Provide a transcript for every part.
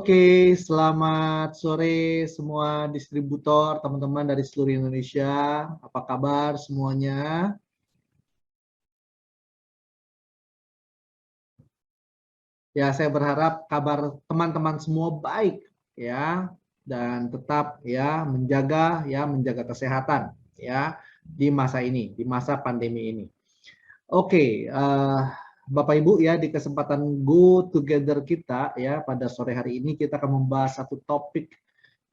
Oke, selamat sore semua distributor, teman-teman dari seluruh Indonesia. Apa kabar semuanya? Ya, saya berharap kabar teman-teman semua baik ya, dan tetap menjaga kesehatan ya di masa ini, di masa pandemi ini. Oke, Bapak Ibu ya, di kesempatan Go Together kita ya pada sore hari ini kita akan membahas satu topik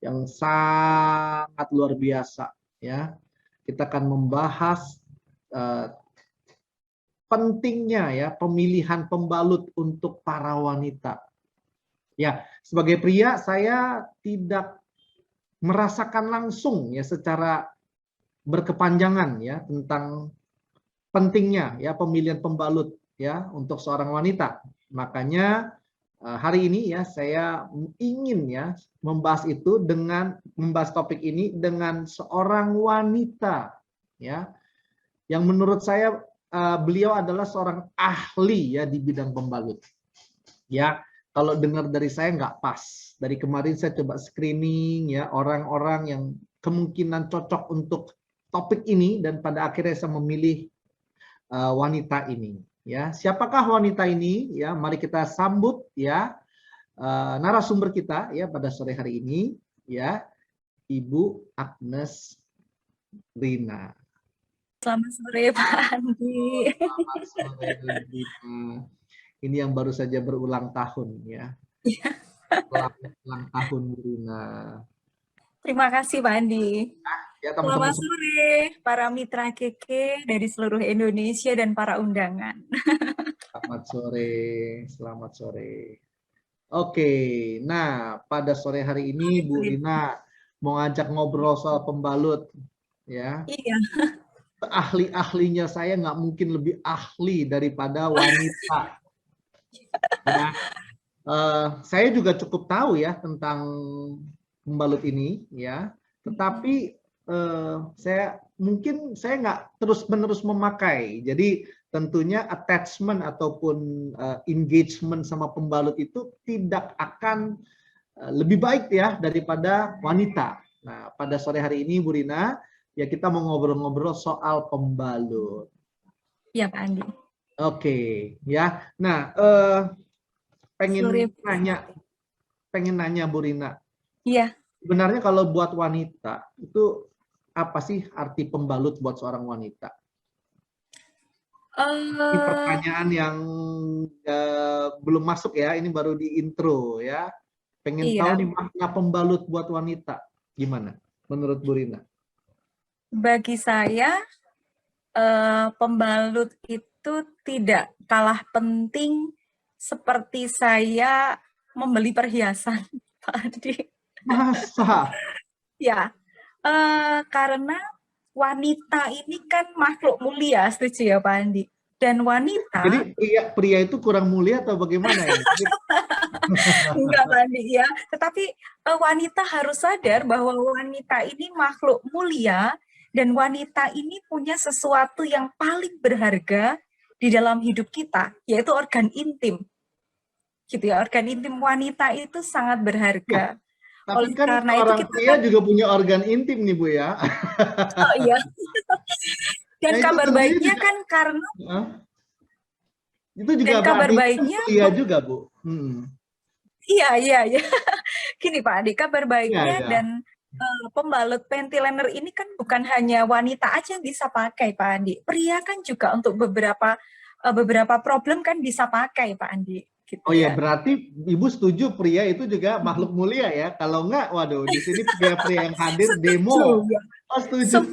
yang sangat luar biasa ya. Kita akan membahas uh, pentingnya ya pemilihan pembalut untuk para wanita. Ya, sebagai pria saya tidak merasakan langsung ya secara berkepanjangan ya tentang pentingnya ya pemilihan pembalut ya untuk seorang wanita. Makanya hari ini ya saya ingin ya membahas topik ini dengan seorang wanita ya yang menurut saya beliau adalah seorang ahli ya di bidang pembalut. Ya, kalau dengar dari saya nggak pas. Dari kemarin saya coba screening ya orang-orang yang kemungkinan cocok untuk topik ini dan pada akhirnya saya memilih wanita ini. Ya, siapakah wanita ini? Ya, mari kita sambut ya narasumber kita ya pada sore hari ini ya, Ibu Agnes Rina. Selamat sore Pak Andi. Selamat sore Rina. Ini yang baru saja berulang tahun ya. Selamat ulang tahun Rina. Terima kasih Pak Andi. Ya, Selamat sore para mitra KK dari seluruh Indonesia dan para undangan. Selamat sore, selamat sore. Oke, nah pada sore hari ini Bu Rina mau ngajak ngobrol soal pembalut ya. Iya. Ahli-ahlinya saya nggak mungkin lebih ahli daripada wanita. Ya, saya juga cukup tahu ya tentang pembalut ini ya, tetapi saya nggak terus-menerus memakai. Jadi tentunya attachment ataupun engagement sama pembalut itu tidak akan lebih baik ya daripada wanita. Nah, pada sore hari ini Bu Rina, ya kita mau ngobrol-ngobrol soal pembalut. Iya Pak Andi. Oke, ya. Nah, pengen nanya Bu Rina. Iya. Sebenarnya kalau buat wanita itu apa sih arti pembalut buat seorang wanita? Ini pertanyaan yang belum masuk ya, ini baru di intro ya. Pengen tahu nih makna pembalut buat wanita gimana menurut Bu Rina? Bagi saya pembalut itu tidak kalah penting seperti saya membeli perhiasan Pak Andi. Masa? Ya, karena wanita ini kan makhluk mulia, setuju ya Pak Andi? Dan wanita... Jadi pria itu kurang mulia atau bagaimana ya? Enggak Pak Andi ya, tetapi wanita harus sadar bahwa wanita ini makhluk mulia dan wanita ini punya sesuatu yang paling berharga di dalam hidup kita, yaitu organ intim. Gitu ya, organ intim wanita itu sangat berharga. Tapi oleh kan karena orang itu kita pria juga punya organ intim nih Bu ya. Oh iya. Dan nah, kabar baiknya juga, kan karena itu juga dan kabar baiknya mulia juga Bu. Iya. Gini Pak Adi, kabar baiknya dan pembalut panty liner ini kan bukan hanya wanita aja yang bisa pakai Pak Andi. Pria kan juga untuk beberapa problem kan bisa pakai Pak Andi. Gitu oh ya, berarti Ibu setuju pria itu juga makhluk mulia ya? Kalau enggak, waduh, di sini pria-pria yang hadir demo. Oh, setuju.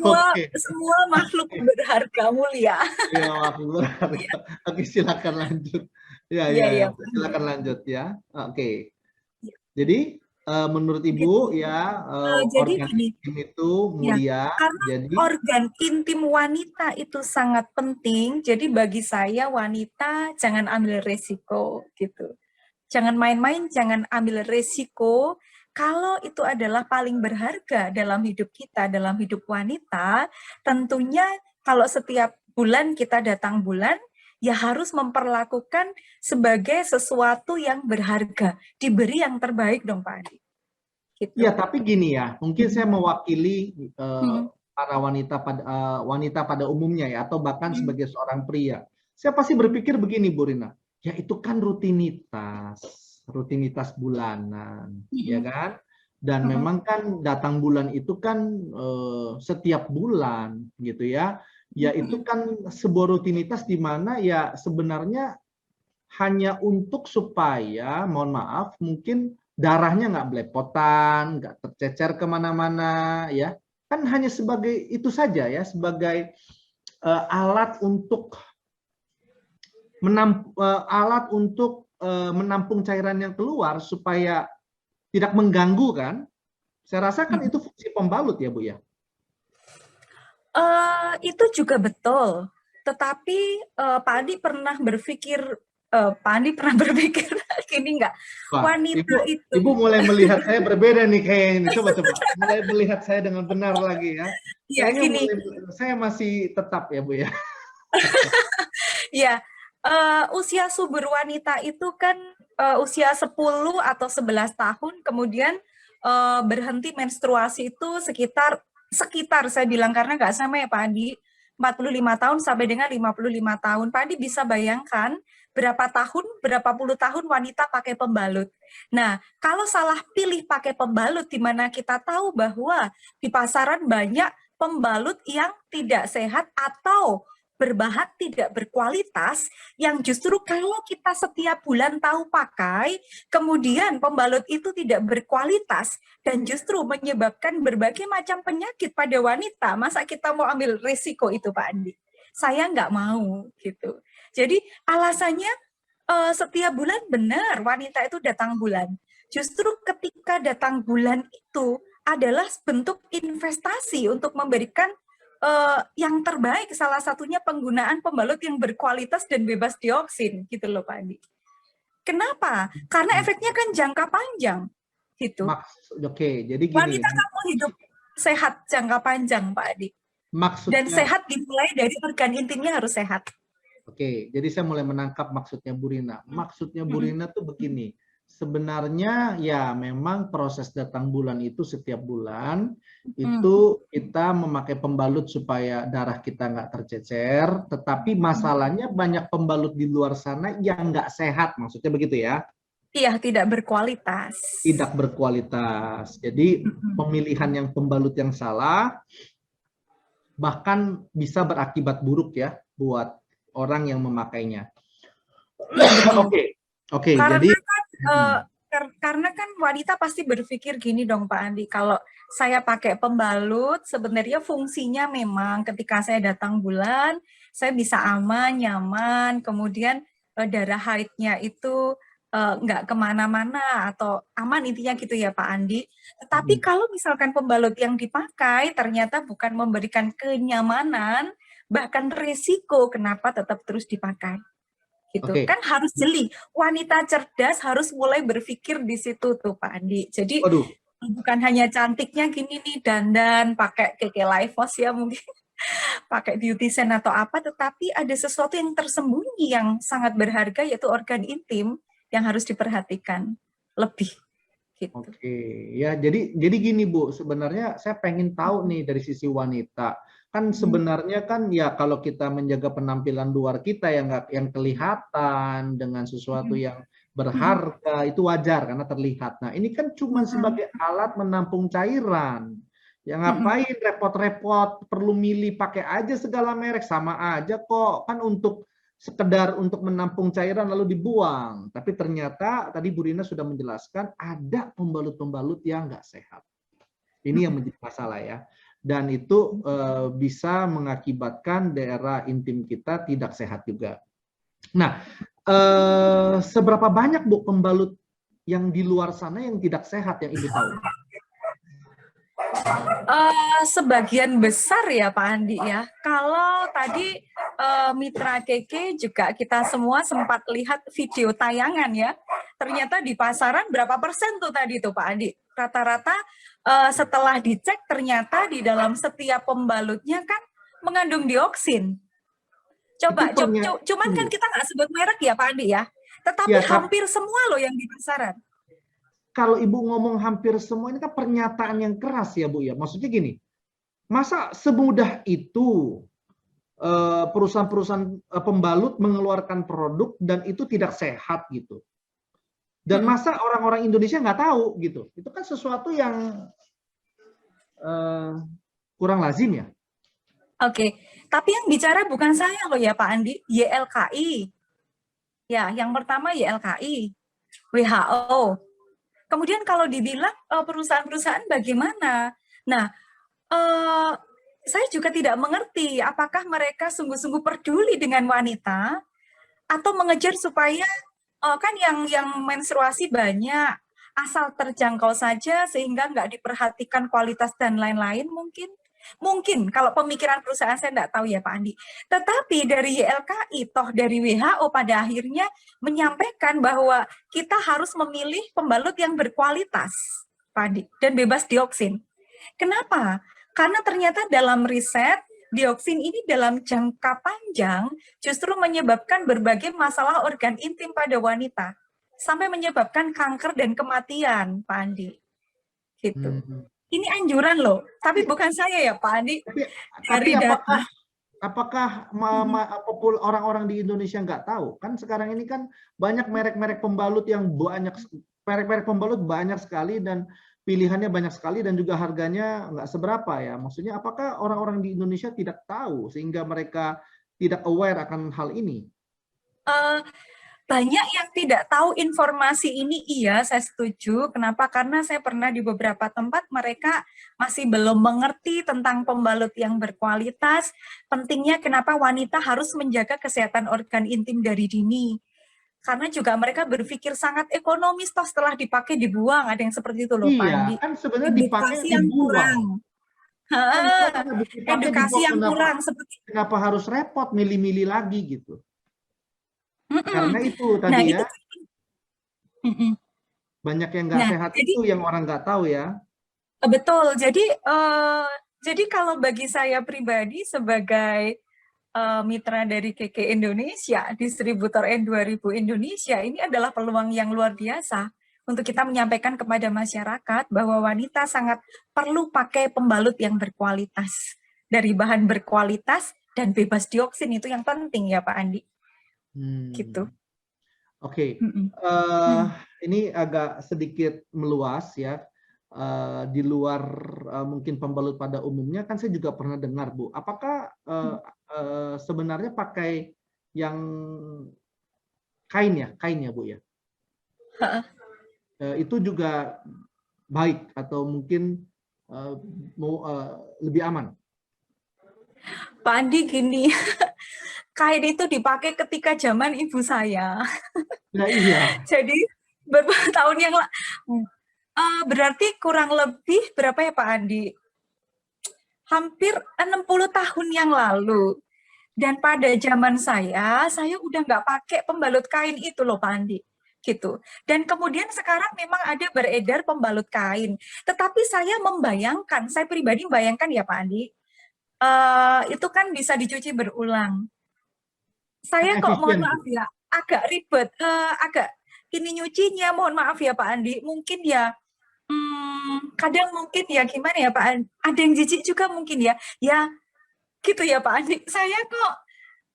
Semua makhluk berharga mulia. Iya, makhluk berharga. Oke, silakan lanjut. Ya, silakan lanjut ya. Oke. Jadi menurut Ibu ya jadi organ intim itu mulia. Karena jadi organ intim wanita itu sangat penting. Jadi bagi saya wanita jangan ambil resiko gitu. Jangan main-main, jangan ambil resiko. Kalau itu adalah paling berharga dalam hidup kita, dalam hidup wanita, tentunya kalau setiap bulan kita datang bulan, ya harus memperlakukan sebagai sesuatu yang berharga, diberi yang terbaik dong Pak Andi. Gitu. Ya, tapi gini ya, mungkin saya mewakili para wanita pada umumnya ya, atau bahkan sebagai seorang pria. Saya pasti berpikir begini, Bu Rina, ya itu kan rutinitas bulanan, ya kan? Dan memang kan datang bulan itu kan setiap bulan, gitu ya. Ya itu kan sebuah rutinitas di mana ya sebenarnya hanya untuk supaya, mohon maaf, mungkin darahnya nggak belepotan, nggak tercecer kemana-mana, ya. Kan hanya sebagai itu saja ya, sebagai alat untuk menampung cairan yang keluar supaya tidak mengganggu kan. Saya rasa kan itu fungsi pembalut ya Bu ya. Itu juga betul. Tetapi Pak Andi pernah berpikir gini nggak? Wanita itu. Ibu mulai melihat saya berbeda nih kayak ini. Coba. Mulai melihat saya dengan benar lagi ya. Ya, gini. Saya masih tetap ya Bu ya. Ya, usia subur wanita itu kan usia 10 atau 11 tahun, kemudian berhenti menstruasi itu sekitar saya bilang, karena nggak sama ya Pak Andi, 45 tahun sampai dengan 55 tahun. Pak Andi bisa bayangkan berapa puluh tahun wanita pakai pembalut. Nah, kalau salah pilih pakai pembalut, di mana kita tahu bahwa di pasaran banyak pembalut yang tidak sehat atau berbahan tidak berkualitas, yang justru kalau kita setiap bulan tahu pakai, kemudian pembalut itu tidak berkualitas dan justru menyebabkan berbagai macam penyakit pada wanita, masa kita mau ambil risiko itu Pak Andi? Saya nggak mau gitu. Jadi alasannya setiap bulan benar wanita itu datang bulan. Justru ketika datang bulan itu adalah bentuk investasi untuk memberikan yang terbaik, salah satunya penggunaan pembalut yang berkualitas dan bebas dioksin, gitu loh Pak Andi. Kenapa? Karena efeknya kan jangka panjang, gitu. Oke, jadi gini. Wanita kan mau hidup sehat jangka panjang, Pak Andi. Dan sehat dimulai dari organ intimnya harus sehat. Oke, jadi saya mulai menangkap maksudnya Bu Rina. Maksudnya Bu Rina tuh begini. Sebenarnya ya memang proses datang bulan itu setiap bulan itu kita memakai pembalut supaya darah kita nggak tercecer, tetapi masalahnya banyak pembalut di luar sana yang nggak sehat, maksudnya begitu ya? Iya, tidak berkualitas. Tidak berkualitas. Jadi pemilihan yang pembalut yang salah bahkan bisa berakibat buruk ya buat orang yang memakainya. Oke, jadi karena kan wanita pasti berpikir gini dong Pak Andi, kalau saya pakai pembalut sebenarnya fungsinya memang ketika saya datang bulan saya bisa aman, nyaman, kemudian darah haidnya itu nggak kemana-mana atau aman, intinya gitu ya Pak Andi. Tetapi kalau misalkan pembalut yang dipakai ternyata bukan memberikan kenyamanan, bahkan resiko, kenapa tetap terus dipakai? Gitu kan harus jeli. Wanita cerdas harus mulai berpikir di situ tuh Pak Andi. Jadi bukan hanya cantiknya gini nih dandan pakai KK Lifos ya mungkin pakai beautician atau apa, tetapi ada sesuatu yang tersembunyi yang sangat berharga, yaitu organ intim yang harus diperhatikan lebih. Gitu. Oke, ya jadi gini Bu, sebenarnya saya pengen tahu nih dari sisi wanita. Kan sebenarnya kan ya kalau kita menjaga penampilan luar kita yang kelihatan dengan sesuatu yang berharga itu wajar karena terlihat. Nah, ini kan cuma sebagai alat menampung cairan. Ya ngapain repot-repot, perlu milih pakai aja segala merek, sama aja kok. Kan sekedar untuk menampung cairan lalu dibuang. Tapi ternyata tadi Bu Rina sudah menjelaskan ada pembalut-pembalut yang nggak sehat. Ini yang menjadi masalah ya. Dan itu bisa mengakibatkan daerah intim kita tidak sehat juga. Nah, seberapa banyak Bu pembalut yang di luar sana yang tidak sehat yang Ibu tahu? Sebagian besar ya Pak Andi ya. Kalau tadi Mitra Keke juga kita semua sempat lihat video tayangan ya. Ternyata di pasaran berapa persen tuh tadi tuh Pak Andi? Rata-rata setelah dicek ternyata di dalam setiap pembalutnya kan mengandung dioksin. Itu Coba, cuman kan kita nggak sebut merek ya Pak Andi ya, tetapi ya, hampir semua loh yang di pasaran. Kalau Ibu ngomong hampir semua, ini kan pernyataan yang keras ya Bu ya. Maksudnya gini, masa semudah itu perusahaan-perusahaan pembalut mengeluarkan produk dan itu tidak sehat gitu. Dan masa orang-orang Indonesia nggak tahu gitu. Itu kan sesuatu yang kurang lazim ya. Oke, tapi yang bicara bukan saya loh ya Pak Andi, YLKI. Ya, yang pertama YLKI, WHO. Kemudian kalau dibilang perusahaan-perusahaan bagaimana? Nah, saya juga tidak mengerti apakah mereka sungguh-sungguh peduli dengan wanita atau mengejar supaya kan yang menstruasi banyak, asal terjangkau saja sehingga nggak diperhatikan kualitas dan lain-lain mungkin. Mungkin kalau pemikiran perusahaan saya tidak tahu ya Pak Andi. Tetapi dari YLKI, toh dari WHO pada akhirnya menyampaikan bahwa kita harus memilih pembalut yang berkualitas, Pak Andi, dan bebas dioksin. Kenapa? Karena ternyata dalam riset, dioksin ini dalam jangka panjang justru menyebabkan berbagai masalah organ intim pada wanita. Sampai menyebabkan kanker dan kematian, Pak Andi. Gitu. Ini anjuran loh, tapi bukan saya ya Pak Andi. Tapi apakah orang-orang di Indonesia nggak tahu? Kan sekarang ini kan banyak merek-merek pembalut yang merek-merek pembalut banyak sekali dan pilihannya banyak sekali dan juga harganya nggak seberapa ya. Maksudnya apakah orang-orang di Indonesia tidak tahu sehingga mereka tidak aware akan hal ini? Banyak yang tidak tahu informasi ini, iya saya setuju. Kenapa? Karena saya pernah di beberapa tempat mereka masih belum mengerti tentang pembalut yang berkualitas. Pentingnya kenapa wanita harus menjaga kesehatan organ intim dari dini. Karena juga mereka berpikir sangat ekonomis, toh setelah dipakai dibuang, ada yang seperti itu loh Pak Andi. Kan sebenarnya dipakai yang dibuang. Edukasi yang kurang. Kenapa harus repot milih-milih lagi gitu? Karena itu tadi ya, banyak yang nggak sehat itu yang orang nggak tahu ya. Betul, jadi kalau bagi saya pribadi sebagai mitra dari KK Indonesia, distributor N2000 Indonesia, ini adalah peluang yang luar biasa untuk kita menyampaikan kepada masyarakat bahwa wanita sangat perlu pakai pembalut yang berkualitas, dari bahan berkualitas dan bebas dioksin, itu yang penting ya Pak Andi. Gitu. Oke. Ini agak sedikit meluas ya. Di luar mungkin pembalut pada umumnya kan saya juga pernah dengar Bu. Apakah sebenarnya pakai yang kain ya Bu ya? Itu juga baik atau mungkin lebih aman? Pak Andi gini, kain itu dipakai ketika zaman ibu saya. Nah, iya. Jadi beberapa tahun yang berarti kurang lebih berapa ya Pak Andi? Hampir 60 tahun yang lalu. Dan pada zaman saya udah nggak pakai pembalut kain itu loh Pak Andi. Gitu. Dan kemudian sekarang memang ada beredar pembalut kain. Tetapi saya pribadi membayangkan ya Pak Andi, itu kan bisa dicuci berulang. Saya kok mohon maaf ya, agak ribet, agak ini nyucinya, mohon maaf ya Pak Andi, mungkin ya kadang mungkin ya gimana ya Pak Andi, ada yang jijik juga mungkin ya gitu ya Pak Andi. Saya kok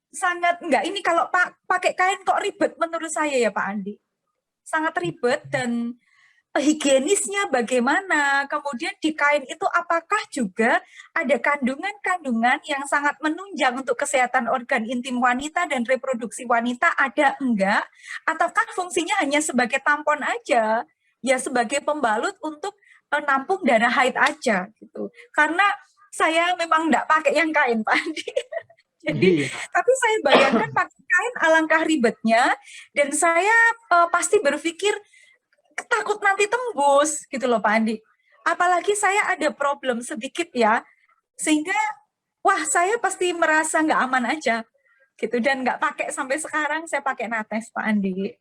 sangat enggak, ini kalau pakai kain kok ribet menurut saya ya Pak Andi, sangat ribet. Dan higienisnya bagaimana, kemudian di kain itu apakah juga ada kandungan-kandungan yang sangat menunjang untuk kesehatan organ intim wanita dan reproduksi wanita, ada enggak, ataukah fungsinya hanya sebagai tampon aja, ya sebagai pembalut untuk nampung darah haid aja gitu. Karena saya memang enggak pakai yang kain Pak Andi. Jadi, tapi saya bayangkan pakai kain alangkah ribetnya, dan saya pasti berpikir takut nanti tembus gitu loh Pak Andi. Apalagi saya ada problem sedikit ya, sehingga wah saya pasti merasa nggak aman aja gitu, dan nggak pakai sampai sekarang. Saya pakai Nates Pak Andi.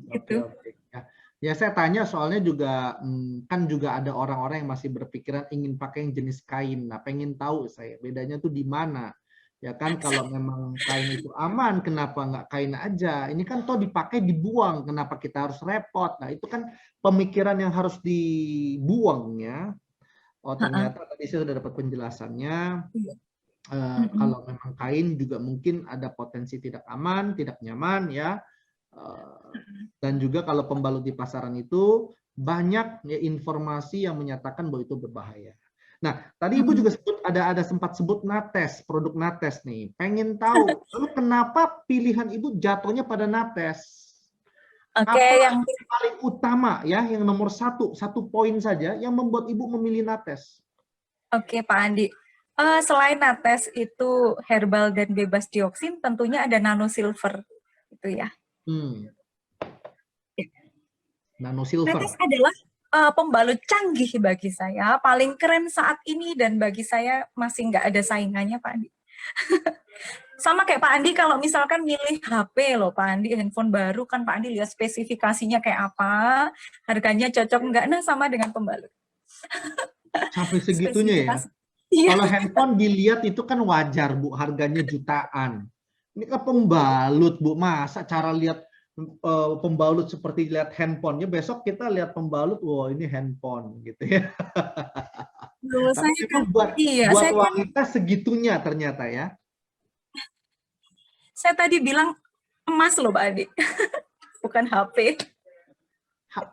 Gitu. Okay. Ya saya tanya soalnya juga kan juga ada orang-orang yang masih berpikiran ingin pakai yang jenis kain. Nah pengen tahu saya bedanya tuh di mana. Ya kan, kalau memang kain itu aman, kenapa nggak kain aja? Ini kan toh dipakai dibuang, kenapa kita harus repot? Nah itu kan pemikiran yang harus dibuangnya. Oh Heeh. ternyata tadi saya sudah dapat penjelasannya. Iya. Mm-mm. Kalau memang kain juga mungkin ada potensi tidak aman, tidak nyaman ya. Dan juga kalau pembalut di pasaran itu banyak ya, informasi yang menyatakan bahwa itu berbahaya. Nah, tadi Ibu Mm-mm. juga sebut ada sempat sebut Nates, produk Nates nih. Pengen tahu, lalu kenapa pilihan Ibu jatuhnya pada Nates? Oke, Apa yang yang paling utama ya, yang nomor satu poin saja yang membuat Ibu memilih Nates? Oke, Pak Andi. Selain Nates itu herbal dan bebas dioksin, tentunya ada nano silver, itu ya. Hmm, Nano Silver. Nates adalah pembalut canggih bagi saya, paling keren saat ini dan bagi saya masih nggak ada saingannya, Pak Andi. Sama kayak Pak Andi kalau misalkan milih HP loh, Pak Andi, handphone baru kan Pak Andi lihat spesifikasinya kayak apa, harganya cocok nggak, nah sama dengan pembalut. Sampai segitunya ya. Spesifikasi. Iya. Kalau handphone dilihat itu kan wajar, Bu, harganya jutaan. Ini kan pembalut, Bu. Masa cara lihat pembalut seperti lihat handphonenya, besok kita lihat pembalut, wah ini handphone gitu ya. Loh, Tapi saya kan, memang buat iya, buat saya kan, wanita segitunya ternyata ya. saya tadi bilang emas loh, Pak Andi, bukan HP.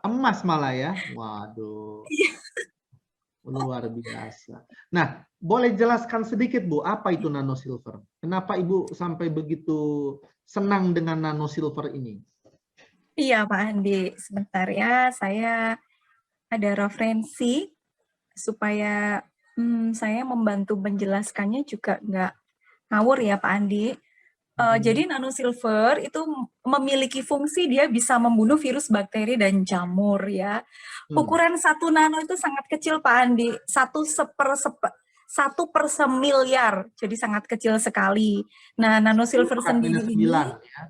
Emas malah ya. Waduh, luar biasa. Nah, boleh jelaskan sedikit Bu, apa itu nano silver? Kenapa Ibu sampai begitu senang dengan nano silver ini? Iya, Pak Andi, sebentar ya, saya ada referensi supaya saya membantu menjelaskannya juga nggak ngawur ya, Pak Andi. Jadi nano silver itu memiliki fungsi dia bisa membunuh virus, bakteri, dan jamur ya. Ukuran 1 nano itu sangat kecil, Pak Andi. 1/1/1/1/1/1000.000, jadi sangat kecil sekali. Nah, nano 10 silver pangkat sendiri minus 9 ini, ya.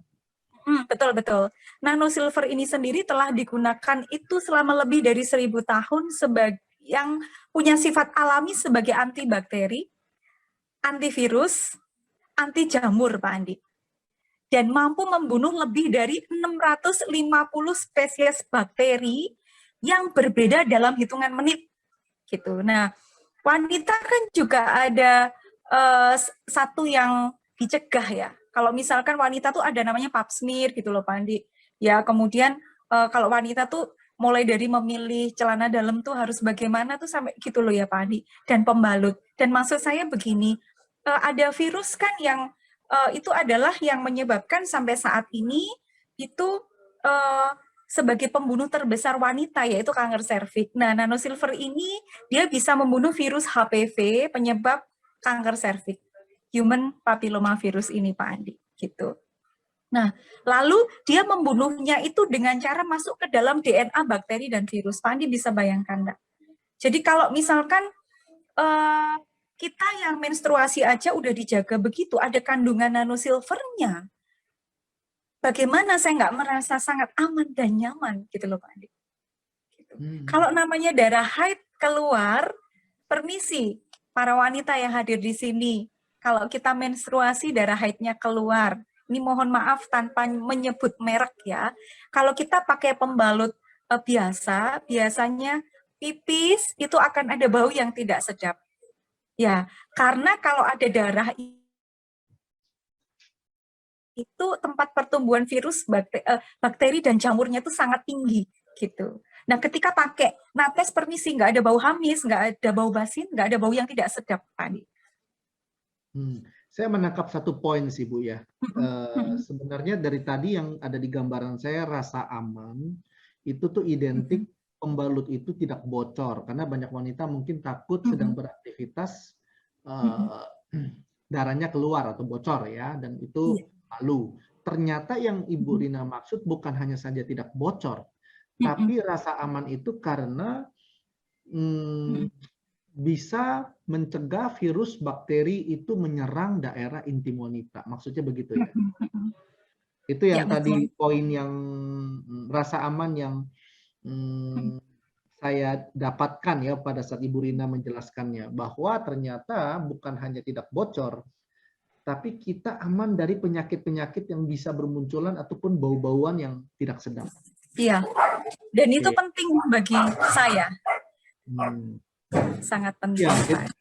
betul-betul. Nano silver ini sendiri telah digunakan itu selama lebih dari 1000 tahun sebagai yang punya sifat alami sebagai antibakteri, antivirus, anti jamur, Pak Andi. Dan mampu membunuh lebih dari 650 spesies bakteri yang berbeda dalam hitungan menit. Gitu. Nah, wanita kan juga ada satu yang dicegah ya. Kalau misalkan wanita tuh ada namanya pap smear gitu loh, Pak Andi. Ya, kemudian kalau wanita tuh mulai dari memilih celana dalam tuh harus bagaimana tuh sampai gitu loh ya, Pak Andi. Dan pembalut. Dan maksud saya begini, ada virus kan yang itu adalah yang menyebabkan sampai saat ini itu sebagai pembunuh terbesar wanita, yaitu kanker serviks. Nah, nano silver ini dia bisa membunuh virus HPV penyebab kanker serviks, human papilloma virus ini, Pak Andi, gitu. Nah, lalu dia membunuhnya itu dengan cara masuk ke dalam DNA bakteri dan virus. Pak Andi bisa bayangkan, enggak? Jadi kalau misalkan kita yang menstruasi aja udah dijaga begitu, ada kandungan nanosilvernya, bagaimana saya nggak merasa sangat aman dan nyaman gitu loh Pak Andi. Gitu. Kalau namanya darah haid keluar, permisi para wanita yang hadir di sini, kalau kita menstruasi darah haidnya keluar, ini mohon maaf tanpa menyebut merek ya, kalau kita pakai pembalut biasa, biasanya pipis itu akan ada bau yang tidak sedap. Ya, karena kalau ada darah itu tempat pertumbuhan virus, bakteri dan jamurnya itu sangat tinggi gitu. Nah, ketika pakai nates, permisi, nggak ada bau hamis, nggak ada bau basin, nggak ada bau yang tidak sedap, Pak. Saya menangkap satu poin sih Bu ya. Sebenarnya dari tadi yang ada di gambaran saya, rasa aman itu tuh identik pembalut itu tidak bocor, karena banyak wanita mungkin takut sedang beraktivitas darahnya keluar atau bocor ya, dan itu malu. Ternyata yang Ibu Rina maksud bukan hanya saja tidak bocor, tapi rasa aman itu karena bisa mencegah virus bakteri itu menyerang daerah intim wanita. Maksudnya begitu ya? Itu yang Ya, tadi betul. poin yang rasa aman yang saya dapatkan ya pada saat Ibu Rina menjelaskannya, bahwa ternyata bukan hanya tidak bocor, tapi kita aman dari penyakit-penyakit yang bisa bermunculan ataupun bau-bauan yang tidak sedap. Iya, dan itu Oke. penting bagi saya, sangat penting. Ya,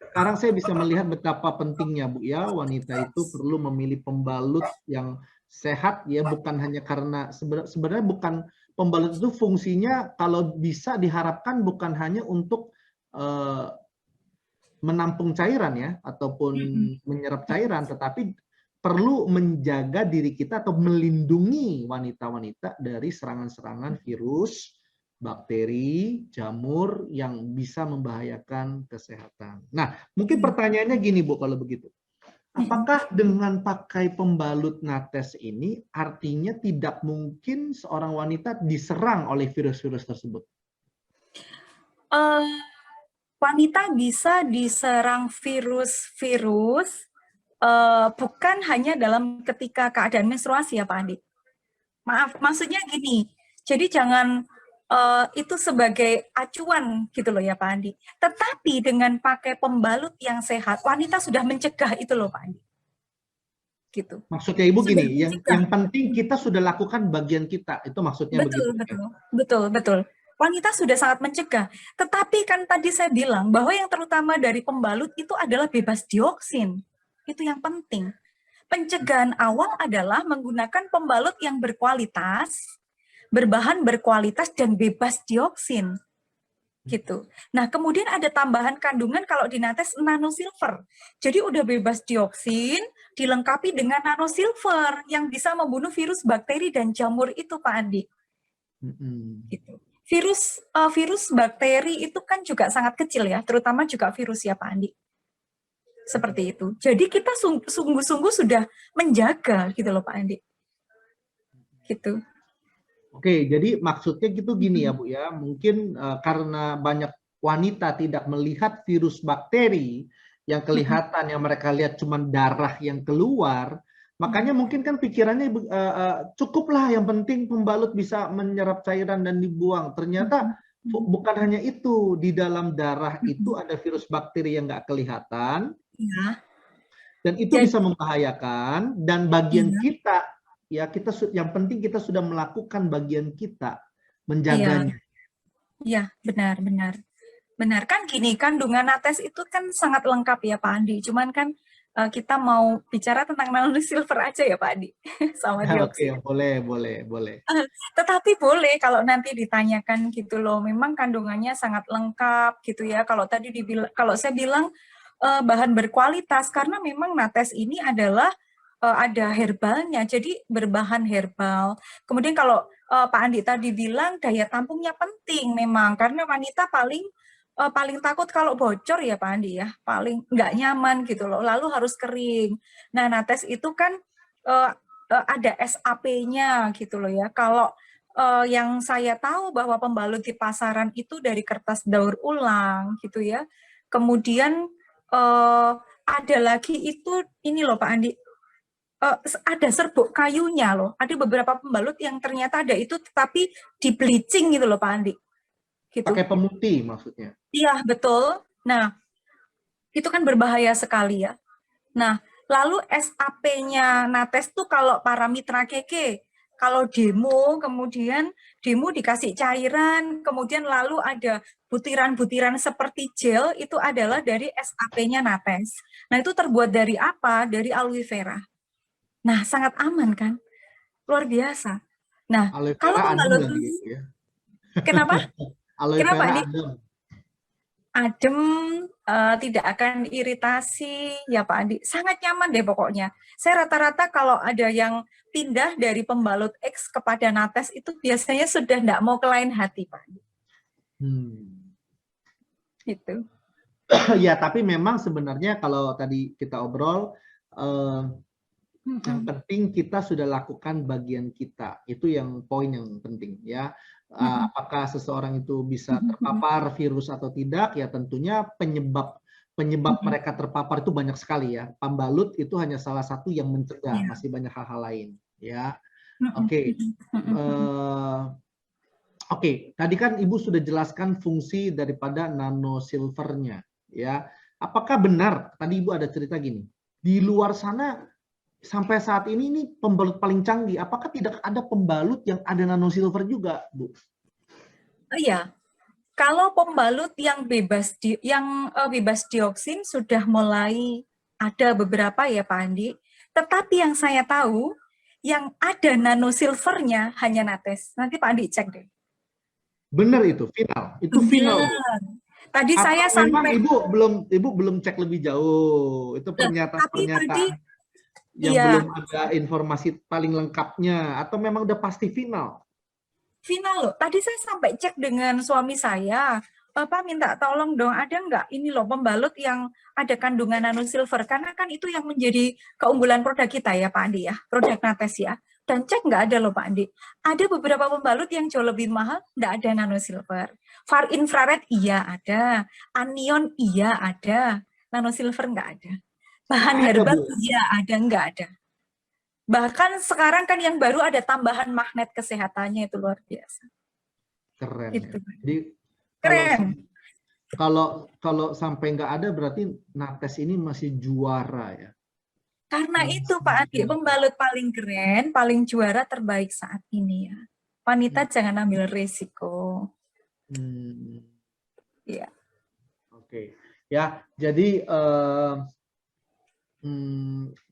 sekarang saya bisa melihat betapa pentingnya, Bu, ya, wanita itu perlu memilih pembalut yang sehat, ya, bukan hanya karena sebenarnya bukan pembalut itu fungsinya kalau bisa diharapkan bukan hanya untuk menampung cairan, ya, ataupun menyerap cairan, tetapi perlu menjaga diri kita atau melindungi wanita-wanita dari serangan-serangan virus, bakteri, jamur yang bisa membahayakan kesehatan. Nah, mungkin pertanyaannya gini, Bu, kalau begitu. Apakah dengan pakai pembalut nates ini artinya tidak mungkin seorang wanita diserang oleh virus-virus tersebut? Wanita bisa diserang virus-virus bukan hanya dalam ketika keadaan menstruasi ya Pak Andi. Maaf, maksudnya gini, jadi jangan itu sebagai acuan gitu loh ya Pak Andi. Tetapi dengan pakai pembalut yang sehat, wanita sudah mencegah itu loh Pak Andi. Gitu. Maksudnya Ibu gini, yang penting kita sudah lakukan bagian kita, itu maksudnya begitu. Betul. Wanita sudah sangat mencegah. Tetapi kan tadi saya bilang bahwa yang terutama dari pembalut itu adalah bebas dioksin. Itu yang penting. Pencegahan awal adalah menggunakan pembalut yang berkualitas, berbahan berkualitas dan bebas dioksin. Gitu. Nah, kemudian ada tambahan kandungan kalau di nates nanosilver. Jadi udah bebas dioksin, dilengkapi dengan nanosilver yang bisa membunuh virus, bakteri dan jamur itu Pak Andi. Gitu. Virus bakteri itu kan juga sangat kecil ya, terutama juga virus ya Pak Andi. Seperti itu. Jadi kita sungguh-sungguh sudah menjaga gitu loh Pak Andi. Gitu. Oke, jadi maksudnya gitu gini ya Bu ya, mungkin karena banyak wanita tidak melihat virus bakteri yang kelihatan, yang mereka lihat cuma darah yang keluar, makanya mungkin kan pikirannya cukuplah yang penting pembalut bisa menyerap cairan dan dibuang. Ternyata bukan hanya itu, di dalam darah itu ada virus bakteri yang nggak kelihatan, dan itu bisa membahayakan, dan bagian kita, ya kita yang penting kita sudah melakukan bagian kita menjaganya. Iya, benar kan gini, kandungan nates itu kan sangat lengkap ya Pak Andi. Cuman kan kita mau bicara tentang nanosilver aja ya Pak Andi sama dioksin. Oke, boleh. Tetapi boleh kalau nanti ditanyakan gitu loh. Memang kandungannya sangat lengkap gitu ya. Kalau tadi kalau saya bilang bahan berkualitas karena memang nates ini adalah ada herbalnya, jadi berbahan herbal. Kemudian kalau Pak Andi tadi bilang daya tampungnya penting memang karena wanita paling takut kalau bocor ya Pak Andi ya, paling nggak nyaman gitu loh, lalu harus kering. Nah, nates itu kan ada SAP-nya gitu loh ya. Kalau yang saya tahu bahwa pembalut di pasaran itu dari kertas daur ulang gitu ya. Kemudian ada lagi itu ini loh Pak Andi, ada serbuk kayunya loh. Ada beberapa pembalut yang ternyata ada itu tetapi di bleaching gitu loh Pak Andi. Gitu. Pakai pemutih maksudnya? Iya, betul. Nah, itu kan berbahaya sekali ya. Nah, lalu SAP-nya nates tuh kalau para mitra keke, kalau demo, kemudian demo dikasih cairan, kemudian lalu ada butiran-butiran seperti gel, itu adalah dari SAP-nya nates. Nah, itu terbuat dari apa? Dari aloe vera. Nah, sangat aman kan? Luar biasa. Nah, kalau pembalut ya? Kenapa? Aloe Kenapa vera nih? Adem, tidak akan iritasi, ya Pak Andi. Sangat nyaman deh pokoknya. Saya rata-rata kalau ada yang pindah dari pembalut X kepada nates itu biasanya sudah tidak mau ke lain hati, Pak Andi. Gitu. Ya, tapi memang sebenarnya kalau tadi kita obrol, yang penting kita sudah lakukan bagian kita. Itu yang poin yang penting ya. Apakah seseorang itu bisa terpapar virus atau tidak, ya tentunya penyebab mereka terpapar itu banyak sekali ya. Pembalut itu hanya salah satu yang mencegah, masih banyak hal-hal lain ya. Oke, tadi kan Ibu sudah jelaskan fungsi daripada nanosilvernya ya. Apakah benar tadi Ibu ada cerita gini, di luar sana sampai saat ini pembalut paling canggih. Apakah tidak ada pembalut yang ada nanosilver juga, Bu? Iya, kalau pembalut yang bebas dioksin sudah mulai ada beberapa ya Pak Andi. Tetapi yang saya tahu yang ada nanosilvernya hanya Nates. Nanti Pak Andi cek deh. Benar itu final. Itu final, Bu. Benar. Tadi saya Atau memang sampai Ibu belum cek lebih jauh. Itu tapi tadi pernyataan yang ya belum ada informasi paling lengkapnya, atau memang udah pasti final? final loh. Tadi saya sampai cek dengan suami saya. Bapak minta tolong dong, ada nggak ini loh pembalut yang ada kandungan nanosilver? Karena kan itu yang menjadi keunggulan produk kita ya Pak Andi ya, produk Nates ya. Dan cek nggak ada loh Pak Andi. Ada beberapa pembalut yang jauh lebih mahal, nggak ada nanosilver. Far infrared iya ada, anion iya ada, nanosilver nggak ada. Bahan Nggak ada, herbal Bu. iya ada, nggak ada. Bahkan sekarang kan yang baru ada tambahan magnet kesehatannya, itu luar biasa. Keren ya. Itu. Jadi Keren. kalau sampai nggak ada berarti Nates ini masih juara ya. Karena itu Pak Andi, pembalut paling keren, paling juara terbaik saat ini ya. Wanita jangan ambil risiko. Ya. Oke. Ya, jadi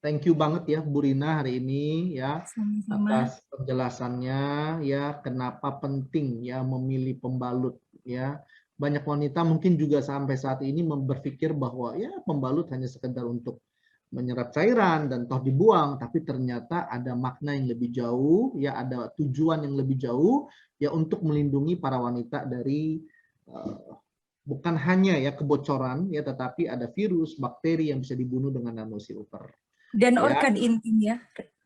thank you banget ya Bu Rina hari ini ya Sama-sama. atas penjelasannya ya, kenapa penting ya memilih pembalut ya. Banyak wanita mungkin juga sampai saat ini berpikir bahwa ya pembalut hanya sekedar untuk menyerap cairan dan toh dibuang, tapi ternyata ada makna yang lebih jauh ya, ada tujuan yang lebih jauh ya, untuk melindungi para wanita dari bukan hanya ya kebocoran ya, tetapi ada virus, bakteri yang bisa dibunuh dengan nanosilver. Dan Ya. organ intim ya,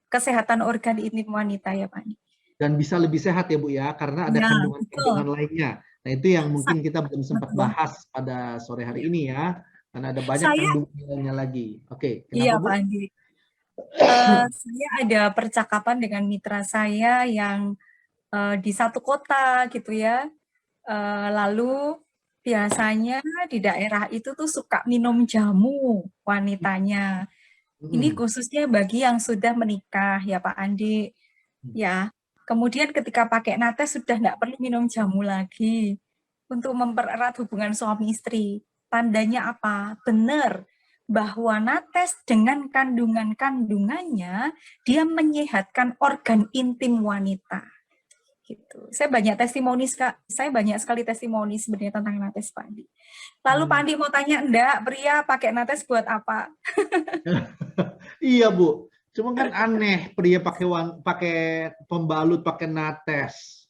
kesehatan organ intim wanita ya Pak. Dan bisa lebih sehat ya Bu ya, karena ada kandungan-kandungan lainnya. Nah itu yang mungkin kita belum sempat bahas pada sore hari ini ya, karena ada banyak kandungannya lagi. Oke, kenapa iya, Bu? Pak Andi. Saya ada percakapan dengan mitra saya yang di satu kota gitu ya. Lalu biasanya di daerah itu tuh suka minum jamu wanitanya. Ini khususnya bagi yang sudah menikah ya Pak Andi. Ya, kemudian ketika pakai Nates sudah nggak perlu minum jamu lagi untuk mempererat hubungan suami istri. Tandanya apa? Benar bahwa Nates dengan kandungan-kandungannya dia menyehatkan organ intim wanita. Gitu. Saya banyak sekali testimoni sebenarnya tentang Nates Pak Andi. Lalu Pak Andi mau tanya, enggak, pria pakai Nates buat apa? Iya Bu, cuma kan aneh pria pakai pembalut pakai Nates.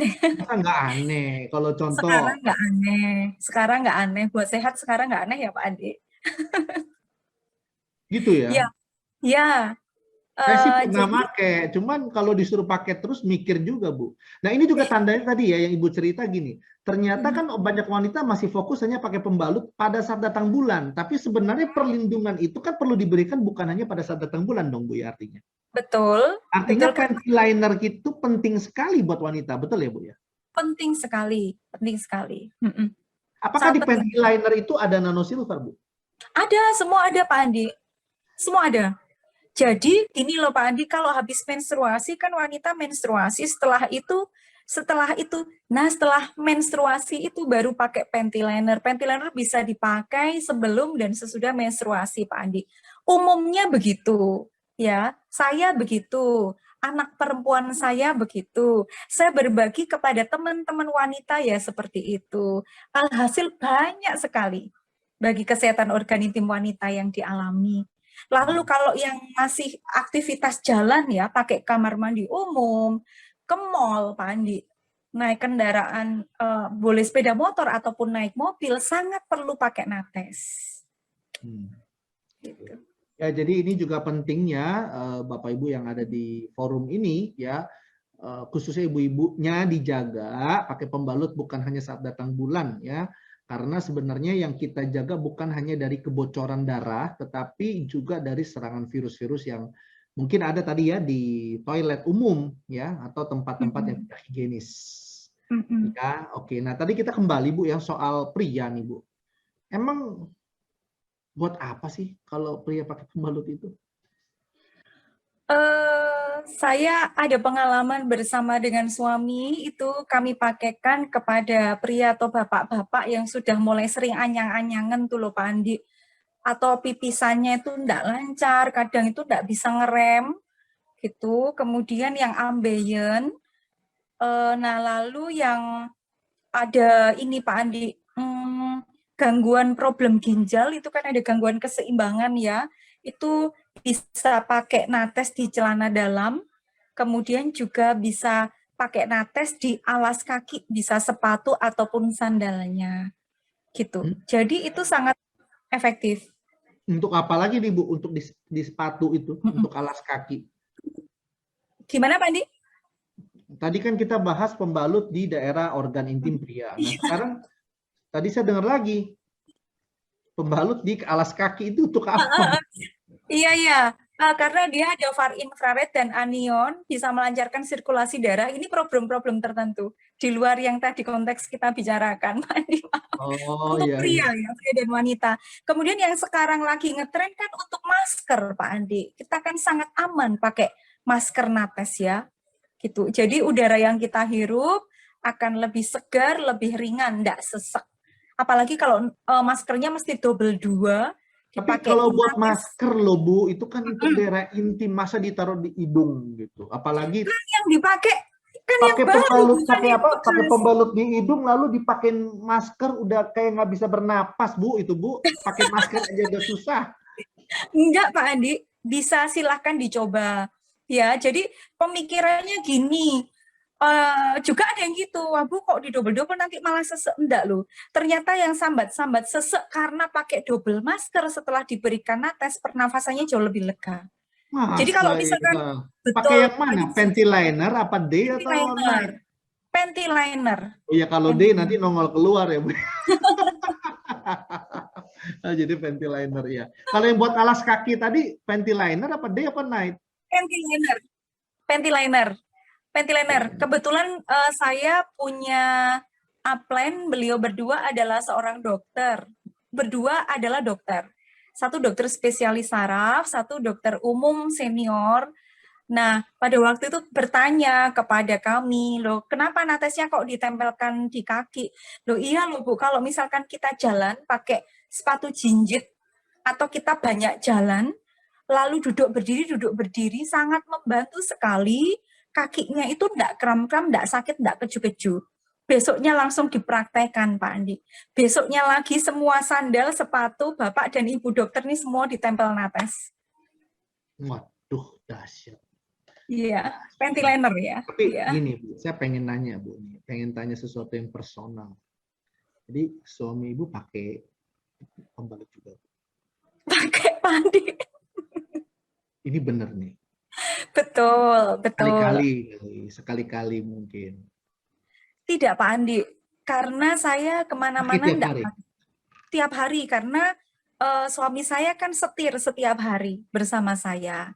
Masa nggak aneh? Kalau contoh. Sekarang nggak aneh. Sekarang nggak aneh. Buat sehat sekarang nggak aneh ya Pak Andi. Gitu ya? Ya, ya. Saya sih pernah pakai, cuman kalau disuruh pakai terus mikir juga Bu. Nah ini juga tandanya tadi ya yang Ibu cerita gini. Ternyata kan banyak wanita masih fokus hanya pakai pembalut pada saat datang bulan. Tapi sebenarnya perlindungan itu kan perlu diberikan bukan hanya pada saat datang bulan dong Bu ya artinya. Betul. Artinya betul, panty liner itu penting sekali buat wanita, betul ya Bu ya? Penting sekali, penting sekali. Apakah di panty liner itu ada nanosilver Bu? Ada, semua ada Pak Andi. Semua ada. Jadi gini loh Pak Andi, kalau habis menstruasi kan wanita menstruasi, setelah menstruasi itu baru pakai panty liner. Panty liner bisa dipakai sebelum dan sesudah menstruasi Pak Andi. Umumnya begitu, ya. Saya begitu, anak perempuan saya begitu. Saya berbagi kepada teman-teman wanita ya seperti itu. Alhasil banyak sekali bagi kesehatan organ intim wanita yang dialami. Lalu kalau yang masih aktivitas jalan ya, pakai kamar mandi umum, ke mall, Pak Andi, naik kendaraan, boleh sepeda motor ataupun naik mobil, sangat perlu pakai Nates. Gitu. Ya, jadi ini juga pentingnya Bapak Ibu yang ada di forum ini ya, khususnya ibu-ibunya dijaga pakai pembalut bukan hanya saat datang bulan ya. Karena sebenarnya yang kita jaga bukan hanya dari kebocoran darah, tetapi juga dari serangan virus-virus yang mungkin ada tadi ya di toilet umum ya, atau tempat-tempat yang tidak higienis. Ya, oke. Nah tadi kita kembali Bu ya soal pria nih Bu. Emang buat apa sih kalau pria pakai pembalut itu? Saya ada pengalaman bersama dengan suami, itu kami pakaikan kepada pria atau bapak-bapak yang sudah mulai sering anyang-anyangan tuh loh Pak Andi. Atau pipisannya itu enggak lancar, kadang itu enggak bisa ngerem, gitu. Kemudian yang ambeien, nah lalu yang ada ini Pak Andi, gangguan problem ginjal, itu kan ada gangguan keseimbangan ya, itu bisa pakai nates di celana dalam, kemudian juga bisa pakai nates di alas kaki, bisa sepatu ataupun sandalnya, gitu. Jadi itu sangat efektif. Untuk apa lagi nih Bu? Untuk di sepatu itu, untuk alas kaki. Gimana Pak Andi? Tadi kan kita bahas pembalut di daerah organ intim pria. Nah sekarang tadi saya dengar lagi pembalut di alas kaki itu untuk apa? Iya. Karena dia ada far infrared dan anion, bisa melancarkan sirkulasi darah. Ini problem-problem tertentu di luar yang tadi konteks kita bicarakan, Pak Andi. Oh Untuk iya, pria iya. ya, pria dan wanita. Kemudian yang sekarang lagi ngetren kan untuk masker, Pak Andi. Kita kan sangat aman pakai masker nates ya, gitu. Jadi udara yang kita hirup akan lebih segar, lebih ringan, enggak sesek. Apalagi kalau maskernya mesti double 2, Tapi dipakai kalau buat nates. masker loh Bu, itu kan untuk daerah intim, masa ditaruh di hidung gitu. Apalagi Yang dipakai kan yang pakai baru, pembalut, bukan pakai yang apa? Pakai bekas. pembalut di hidung lalu dipakai masker udah kayak nggak bisa bernapas Bu itu Bu. Pakai masker aja udah susah. Enggak Pak Andi, bisa silahkan dicoba. Ya, jadi pemikirannya gini, juga ada yang gitu, wah Bu kok di double-double nanti malah sesek, enggak loh. Ternyata yang sambat-sambat sesek karena pakai double masker setelah diberikan nates, pernafasannya jauh lebih lega. Jadi kalau Masa misalkan ya. Pakai betul, yang mana? Ventilainer apa D atau pentiliner, night? pentiliner, Oh ya kalau D nanti pentiliner. nongol keluar ya Bu. Oh, jadi ventilainer ya. Kalau yang buat alas kaki tadi ventilainer apa D apa night? Pentiliner, pentiliner, pentiliner. Kebetulan saya punya upline, beliau berdua adalah seorang dokter. Berdua adalah dokter. Satu dokter spesialis saraf, satu dokter umum senior. Nah, pada waktu itu bertanya kepada kami, loh, kenapa natesnya kok ditempelkan di kaki? Loh, iya loh Bu, kalau misalkan kita jalan pakai sepatu jinjit atau kita banyak jalan, lalu duduk berdiri, sangat membantu sekali. Kakinya itu enggak kram-kram, enggak sakit, enggak keju-keju. Besoknya langsung dipraktekkan, Pak Andi. Besoknya lagi semua sandal, sepatu, Bapak dan Ibu dokter ini semua ditempel nates. Waduh, dahsyat. Iya, pentiliner ya. Tapi Iya. gini Bu, saya pengen nanya Bu, pengen tanya sesuatu yang personal. Jadi suami Ibu pakai pembalut juga? Pakai Pak Andi. Ini bener nih. Betul. Sekali-kali mungkin. Tidak Pak Andi, karena saya kemana-mana Tiap enggak hari? Tiap hari, karena suami saya kan setir setiap hari bersama saya.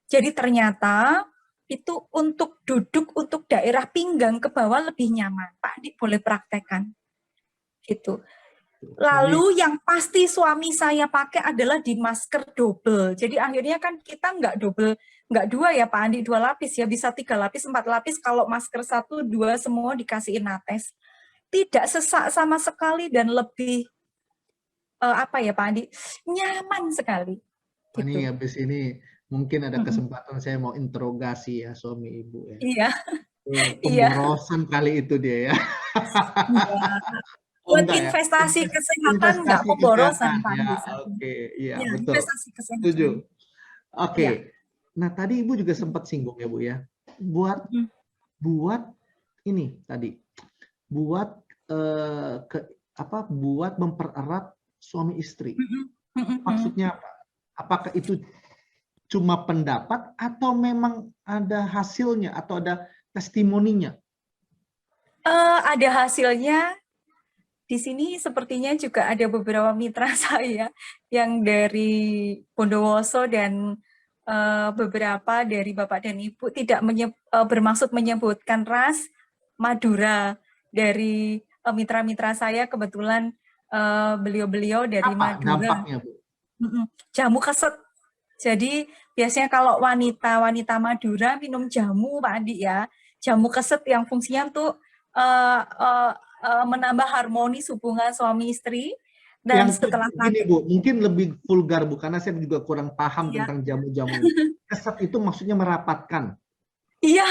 Jadi ternyata itu untuk duduk, untuk daerah pinggang ke bawah lebih nyaman. Pak Andi boleh praktekkan. Gitu. Lalu yang pasti suami saya pakai adalah di masker double. Jadi akhirnya kan kita nggak double, nggak dua ya Pak Andi, 2 lapis ya, bisa 3 lapis, 4 lapis. Kalau masker 1, 2 semua dikasihin nates. Tidak sesak sama sekali dan lebih apa ya Pak Andi, nyaman sekali. Gitu. Ini Gitu. habis ini mungkin ada kesempatan saya mau interogasi ya suami Ibu ya. Iya. Iya. Pemborosan kali itu dia ya. Buat investasi kesehatan nggak Investasi pemborosan kesehatan Pak ya. Andi. Oke, iya Ya, betul. investasi Setuju. kesehatan. Oke. Ya. Nah, tadi Ibu juga sempat singgung ya, Bu ya. Buat ini tadi. Buat buat mempererat suami istri. Maksudnya apa? Apakah itu cuma pendapat atau memang ada hasilnya atau ada testimoninya? Ada hasilnya. Di sini sepertinya juga ada beberapa mitra saya yang dari Bondowoso dan beberapa dari Bapak dan Ibu tidak bermaksud menyebutkan ras. Madura dari mitra-mitra saya, kebetulan beliau-beliau dari Apa Madura. dampaknya, Bu? Jamu keset. Jadi biasanya kalau wanita Madura minum jamu Pak Andi ya, jamu keset yang fungsinya untuk menambah harmonis hubungan suami istri. Dan Yang setelah gini Bu, mungkin lebih vulgar Bu, karena saya juga kurang paham iya. tentang jamu-jamu. Keset itu maksudnya merapatkan. Iya,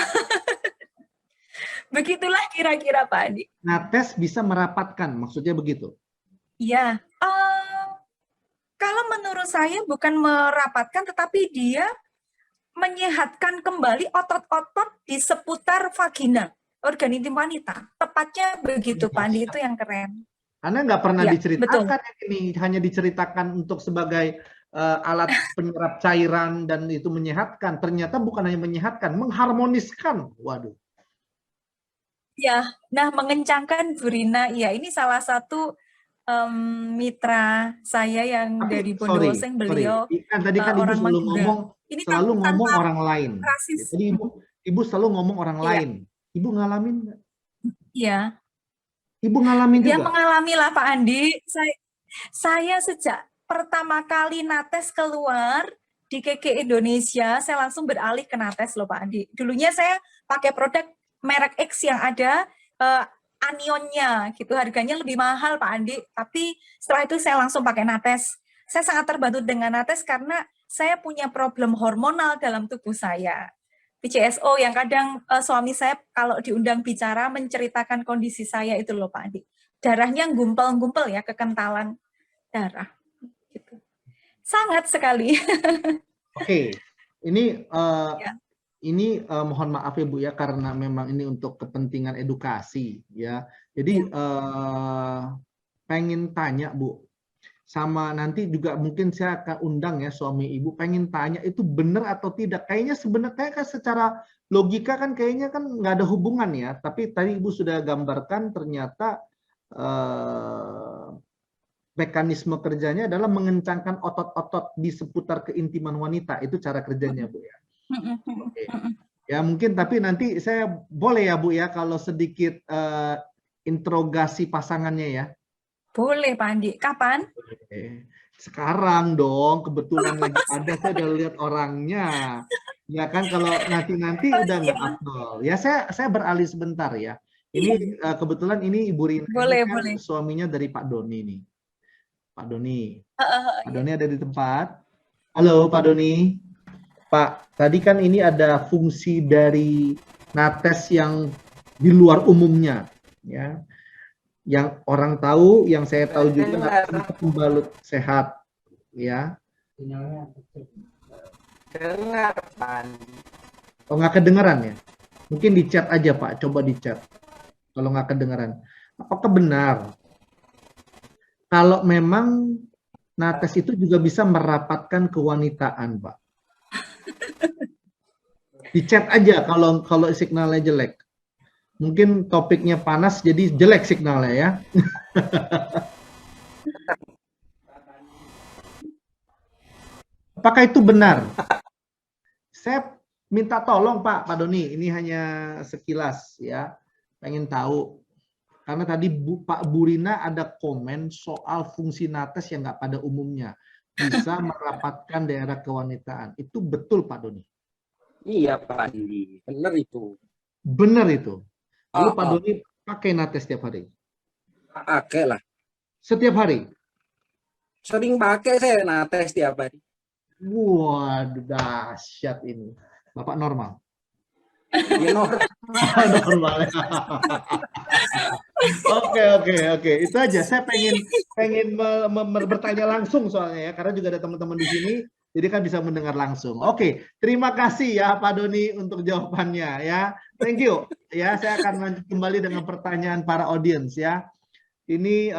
begitulah kira-kira Pak Andi. Nates bisa merapatkan, maksudnya begitu. Iya, kalau menurut saya bukan merapatkan, tetapi dia menyehatkan kembali otot-otot di seputar vagina, organ intim wanita. Tepatnya begitu, Pak Andi, itu yang keren. Karena nggak pernah Ya, diceritakan ini, hanya diceritakan untuk sebagai alat penyerap cairan dan itu menyehatkan. Ternyata bukan hanya menyehatkan, mengharmoniskan. Waduh. Ya, nah mengencangkan Burina, ya ini salah satu mitra saya yang Tapi, dari Bondowoso, beliau tadi kan Ibu orang selalu Madura. ngomong, Ini ngomong orang lain. rasis. Jadi Ibu selalu ngomong orang lain. Ibu ngalamin nggak? Iya. Ibu ngalamin juga? Ya mengalami lah Pak Andi. Saya sejak pertama kali Nates keluar di KK Indonesia, saya langsung beralih ke Nates loh Pak Andi. Dulunya saya pakai produk merek X yang ada anionnya gitu, harganya lebih mahal Pak Andi, tapi setelah itu saya langsung pakai Nates. Saya sangat terbantu dengan Nates karena saya punya problem hormonal dalam tubuh saya. PCSO yang kadang suami saya kalau diundang bicara menceritakan kondisi saya itu loh Pak Andi. Darahnya gumpal-gumpal ya, kekentalan darah. Gitu. Sangat sekali. Oke, ini ini mohon maaf ya Bu ya, karena memang ini untuk kepentingan edukasi ya. Jadi pengen tanya Bu, sama nanti juga mungkin saya akan undang ya suami Ibu, pengen tanya itu benar atau tidak. Kayaknya sebenarnya kan secara logika kan kayaknya kan nggak ada hubungan ya. Tapi tadi Ibu sudah gambarkan ternyata mekanisme kerjanya adalah mengencangkan otot-otot di seputar keintiman wanita. Itu cara kerjanya Bu ya. Oke. Ya mungkin, tapi nanti saya boleh ya Bu ya kalau sedikit interogasi pasangannya ya. Boleh Pak Andi. Kapan? Sekarang dong, kebetulan lagi ada, saya udah lihat orangnya. Ya kan, kalau nanti udah nggak afdol. Ya saya beralih sebentar ya. Ini kebetulan ini Ibu Rina boleh, ini kan boleh. suaminya dari Pak Doni nih. Pak Doni. Pak Doni ada di tempat. Halo Pak Doni. Pak, tadi kan ini ada fungsi dari Nates yang di luar umumnya, ya. Yang orang tahu, yang saya tahu juga Nates pembalut sehat, ya. Dengar, Pak. Oh, nggak kedengaran ya? Mungkin di chat aja Pak, coba di chat. Kalau nggak kedengaran. Apakah benar kalau memang Nates itu juga bisa merapatkan kewanitaan, Pak? Di chat aja kalau signalnya jelek. Mungkin topiknya panas jadi jelek signalnya ya. Apakah itu benar? Saya minta tolong Pak Doni, ini hanya sekilas ya. Pengen tahu. Karena tadi Pak Burina ada komen soal fungsi Nates yang nggak pada umumnya. Bisa merapatkan daerah kewanitaan. Itu betul Pak Doni? Iya Pak Andi, benar itu. Benar itu. Lalu Pak Doni pakai Nates setiap hari? Pakai lah. Setiap hari? Sering pakai saya Nates setiap hari. Waduh, dahsyat ini. Bapak normal? Ya, normal. Oke. Itu aja. Saya pengen bertanya langsung soalnya ya, karena juga ada teman-teman di sini. Jadi kan bisa mendengar langsung. Oke, terima kasih ya Pak Doni untuk jawabannya ya. Thank you. Ya, saya akan lanjut kembali dengan pertanyaan para audiens ya. Ini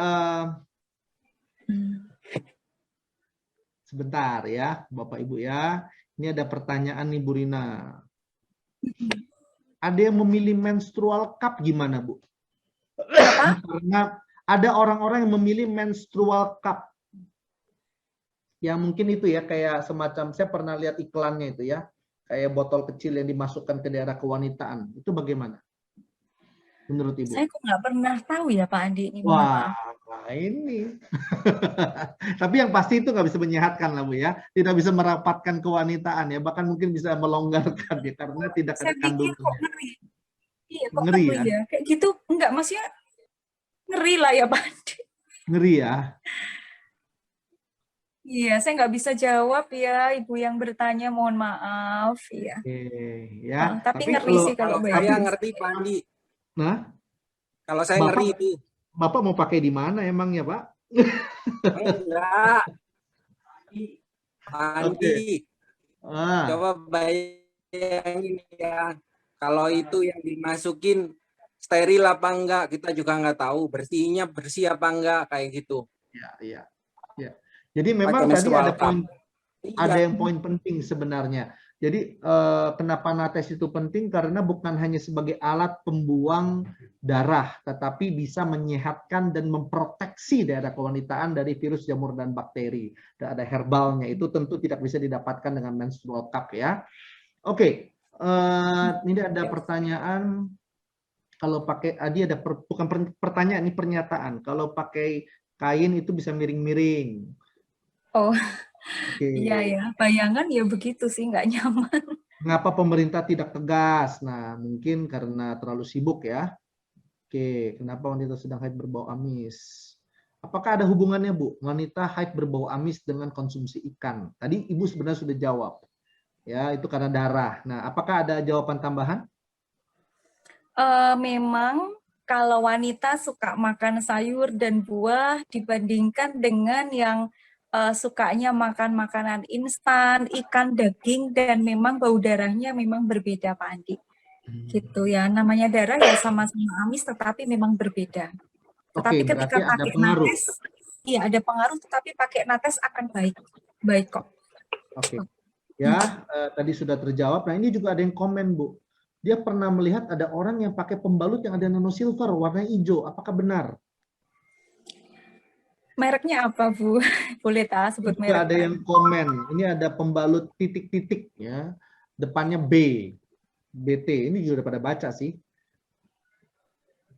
sebentar ya, Bapak Ibu ya. Ini ada pertanyaan nih Bu Rina. Ada yang memilih menstrual cup gimana Bu? Karena ada orang-orang yang memilih menstrual cup. Ya mungkin itu ya, kayak semacam, saya pernah lihat iklannya itu ya, kayak botol kecil yang dimasukkan ke daerah kewanitaan. Itu bagaimana menurut Ibu? Saya kok nggak pernah tahu ya Pak Andi. Wah, ini. Tapi yang pasti itu nggak bisa menyehatkan lah Bu ya, tidak bisa merapatkan kewanitaan ya, bahkan mungkin bisa melonggarkan ya, karena tidak ada Saya pikir kok kandungannya. ngeri. Iya, kok Ngeri ngeri ya, ya. Kayak gitu, enggak, maksudnya ngeri lah ya, Pak Andi. ngeri ya. Iya, saya nggak bisa jawab ya, Ibu yang bertanya, mohon maaf. Iya. Oke, ya. Tapi Tapi ngeri sih Kalau kalau saya bayangin. ngerti Pak Andi. nah, Kalau saya Bapak ngeri itu. Bapak mau pakai di mana emang ya Pak? Enggak. Pak Andi, Ah, coba bayangin ya. Kalau itu yang dimasukin steril apa enggak, kita juga nggak tahu. Bersihnya bersih apa enggak, kayak gitu. ya, ya, ya. Jadi Pakai memang tadi menstrual ada cup. yang poin penting sebenarnya. Jadi kenapa nates itu penting? Karena bukan hanya sebagai alat pembuang darah, tetapi bisa menyehatkan dan memproteksi daerah kewanitaan dari virus, jamur, dan bakteri. Dan ada herbalnya, itu tentu tidak bisa didapatkan dengan menstrual cup ya. Oke, ini ada pertanyaan. Kalau pakai, ada bukan pertanyaan, ini pernyataan. Kalau pakai kain itu bisa miring-miring. Oh, Oke. iya ya. Bayangan ya begitu sih, nggak nyaman. Mengapa pemerintah tidak tegas? Nah, mungkin karena terlalu sibuk ya. Oke, kenapa wanita sedang haid berbau amis? Apakah ada hubungannya, Bu? Wanita haid berbau amis dengan konsumsi ikan. Tadi Ibu sebenarnya sudah jawab. Ya, itu karena darah. Nah, apakah ada jawaban tambahan? Memang kalau wanita suka makan sayur dan buah dibandingkan dengan yang sukanya makan makanan instan, ikan, daging, dan memang bau darahnya memang berbeda, Pak Andi. Gitu ya, namanya darah ya sama-sama amis, tetapi memang berbeda. Tetapi Oke, ketika berarti ada pakai pengaruh. nates, iya ada pengaruh, tetapi pakai nates akan baik, baik kok. Oke, ya tadi sudah terjawab. Nah, ini juga ada yang komen, Bu. Dia pernah melihat ada orang yang pakai pembalut yang ada nano silver warna hijau. Apakah benar? Mereknya apa, Bu? Boleh tak sebut Juga merek? ada yang komen. Ini ada pembalut titik-titik ya. Depannya B. BT. Ini juga udah pada baca sih.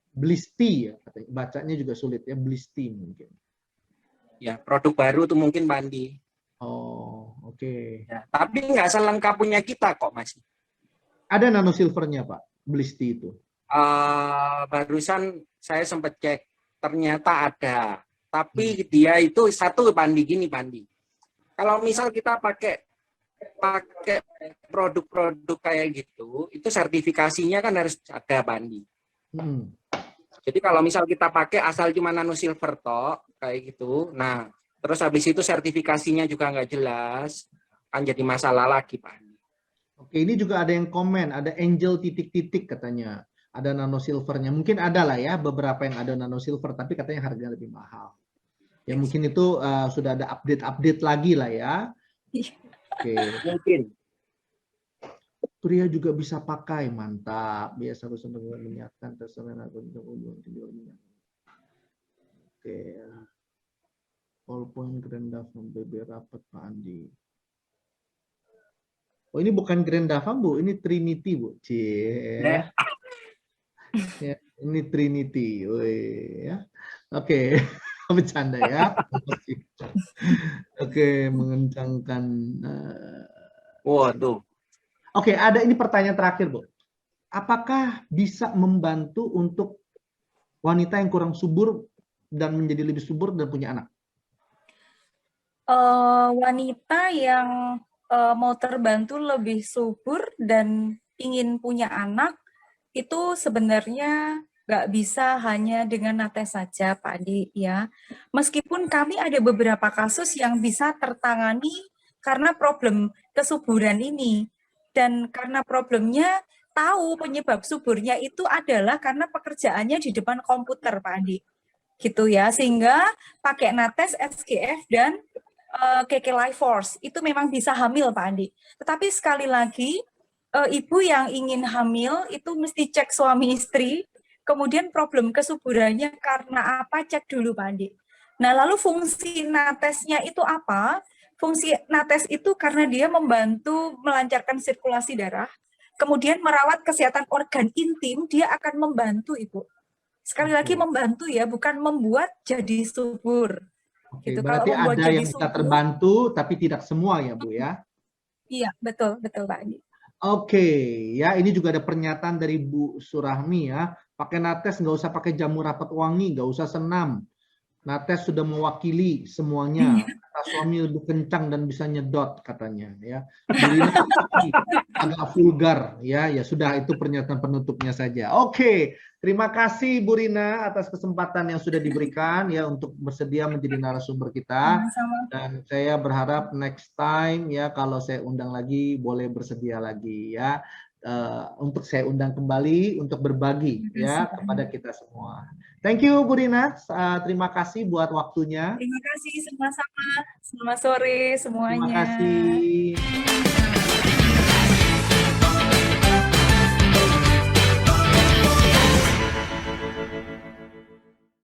Blisti ya, bacanya juga sulit ya, Blisti mungkin. Ya, produk baru tuh mungkin Pak Andi. Oh, oke. Ya, tapi nggak selengkap punya kita kok, Mas. Ada nano silvernya, Pak, Blisti itu. Barusan saya sempat cek, ternyata ada. Tapi dia itu satu Pak Andi, gini Pak Andi. Kalau misal kita pakai produk-produk kayak gitu, itu sertifikasinya kan harus ada Pak Andi. Jadi kalau misal kita pakai asal cuma nano silver toh, kayak gitu, nah terus habis itu sertifikasinya juga nggak jelas, kan jadi masalah lagi Pak Andi. Oke, ini juga ada yang komen, ada angel titik-titik katanya. Ada nano silvernya. Mungkin ada lah ya beberapa yang ada nano silver, tapi katanya harganya lebih mahal. Ya mungkin itu sudah ada update-update lagi lah ya. Oke. Mungkin. Pria juga bisa pakai, mantap. Biasa harus menyiapkan terserah untuk ujung. Oke. All point Grandafam BB rapat Pak Andi. Oh ini bukan Grandafam Bu, ini Trinity Bu. Cie. Ya, ini Trinity. Woi, ya. Oke. Bercanda ya. Oke, mengencangkan. Waduh. Oke, ada ini pertanyaan terakhir, Bu. Apakah bisa membantu untuk wanita yang kurang subur dan menjadi lebih subur dan punya anak? Wanita yang mau terbantu lebih subur dan ingin punya anak, itu sebenarnya nggak bisa hanya dengan nates saja, Pak Adi, ya. Meskipun kami ada beberapa kasus yang bisa tertangani karena problem kesuburan ini. Dan karena problemnya tahu penyebab suburnya itu adalah karena pekerjaannya di depan komputer, Pak Andi. Gitu ya, sehingga pakai nates, SGF, dan KK Life Force, itu memang bisa hamil, Pak Andi. Tetapi sekali lagi, ibu yang ingin hamil itu mesti cek suami istri, kemudian problem kesuburannya karena apa, cek dulu Pak Andi. Nah lalu fungsi natesnya itu apa? Fungsi nates itu karena dia membantu melancarkan sirkulasi darah, kemudian merawat kesehatan organ intim, dia akan membantu Ibu. Sekali lagi membantu ya, bukan membuat jadi subur. Oke, Gitu. Kalau berarti membuat ada jadi yang bisa subur, terbantu, tapi tidak semua ya Bu ya? iya betul betul Pak Andi. Oke, ya ini juga ada pernyataan dari Bu Surahmi ya. Pakai Nates nggak usah pakai jamu rapat wangi, nggak usah senam. Nates sudah mewakili semuanya. Kata suami lebih kencang dan bisa nyedot katanya ya. Bu Rina agak vulgar ya. Ya sudah, itu pernyataan penutupnya saja. Oke, terima kasih Bu Rina atas kesempatan yang sudah diberikan ya untuk bersedia menjadi narasumber kita. Sama-sama. Dan saya berharap next time ya kalau saya undang lagi boleh bersedia lagi ya. Untuk saya undang kembali untuk berbagi ya kepada kita semua. Thank you Bu Rina, terima kasih buat waktunya. Terima kasih sama-sama. Selamat sore Terima semuanya. kasih.